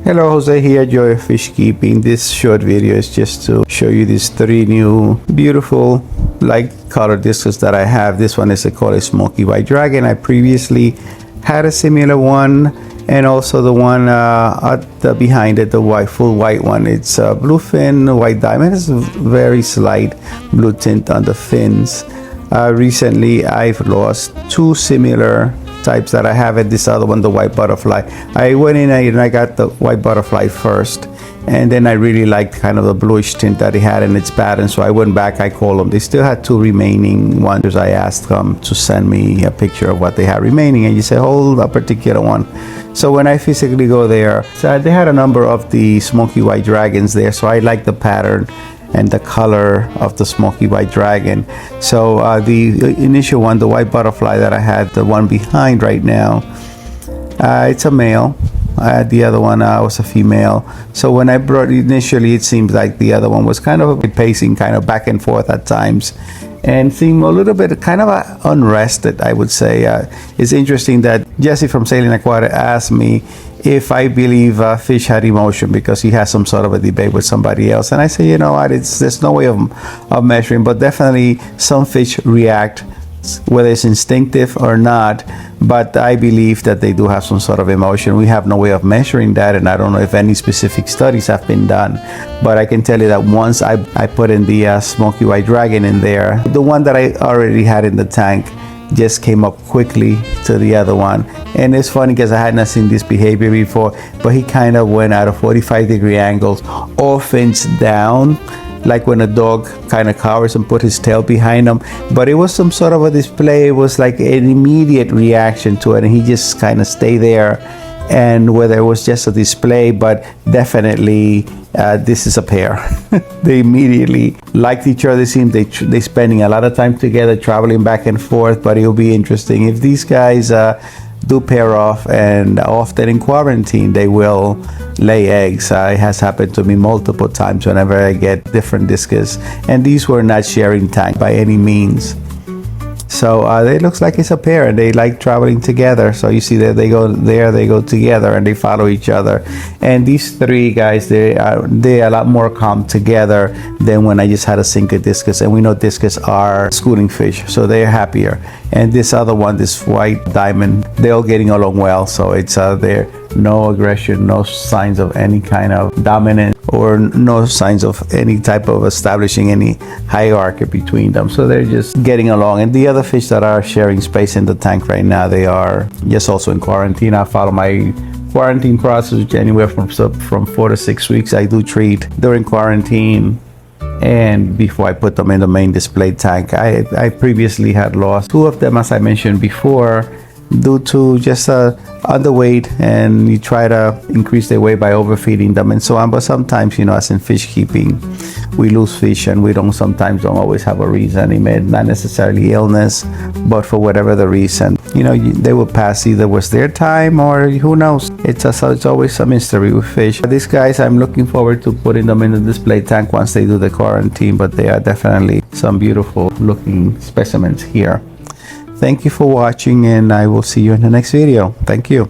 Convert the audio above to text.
Hello, Jose here, Joy of Fish Keeping. This short video is just to show you these three new beautiful light color discus that I have. This one is called a smoky white dragon. I previously had a similar one, and also the one behind it, the full white one. It's bluefin white diamond. It's very slight blue tint on the fins. Recently I've lost two similar types that I have at this other one, the white butterfly. I went in and I got the white butterfly first, and then I really liked kind of the bluish tint that it had in its pattern, so I went back, I called them. They still had two remaining ones. I asked them to send me a picture of what they had remaining, and you say hold a particular one. So when I physically go there, so they had a number of the smoky white dragons there, so I like the pattern and the color of the smoky white dragon. So the initial one, the white butterfly that I had, the one behind right now, it's a male. The other one was a female. So when I brought it initially, it seemed like the other one was kind of a bit pacing, kind of back and forth at times, and seemed a little bit kind of unrested, I would say. It's interesting that Jesse from Sailing Aquatic asked me if I believe fish had emotion, because he has some sort of a debate with somebody else, and I say, you know what, there's no way of measuring, but definitely some fish react, whether it's instinctive or not, but I believe that they do have some sort of emotion. We have no way of measuring that, and I don't know if any specific studies have been done, but I can tell you that once I put in the smoky white dragon in there, the one that I already had in the tank just came up quickly to the other one. And it's funny because I had not seen this behavior before, but he kind of went at a 45-degree angles, all fins down, like when a dog kind of cowers and put his tail behind him. But it was some sort of a display. It was like an immediate reaction to it, and he just kind of stayed there. And whether it was just a display, but definitely this is a pair. They immediately liked each other. It seems they spending a lot of time together, traveling back and forth. But it'll be interesting if these guys do pair off, and often in quarantine they will lay eggs. It has happened to me multiple times whenever I get different discus, and these were not sharing tank by any means. So it looks like it's a pair, and they like traveling together. So you see that they go together, and they follow each other. And these three guys, they're a lot more calm together than when I just had a single discus. And we know discus are schooling fish, so they're happier. And this other one, this white diamond, they're all getting along well. So it's there, no aggression, no signs of any kind of dominance, or no signs of any type of establishing any hierarchy between them. So they're just getting along. And the other fish that are sharing space in the tank right now, they are just also in quarantine. I follow my quarantine process, which anywhere from 4 to 6 weeks. I do treat during quarantine, and before I put them in the main display tank. I previously had lost two of them, as I mentioned before, due to just underweight, and you try to increase their weight by overfeeding them and so on. But sometimes, as in fish keeping, we lose fish, and we sometimes don't always have a reason. It may not necessarily illness, but for whatever the reason, they will pass. Either was their time, or who knows. It's always a mystery with fish. These guys, I'm looking forward to putting them in the display tank once they do the quarantine, but they are definitely some beautiful looking specimens here. Thank you for watching, and I will see you in the next video. Thank you.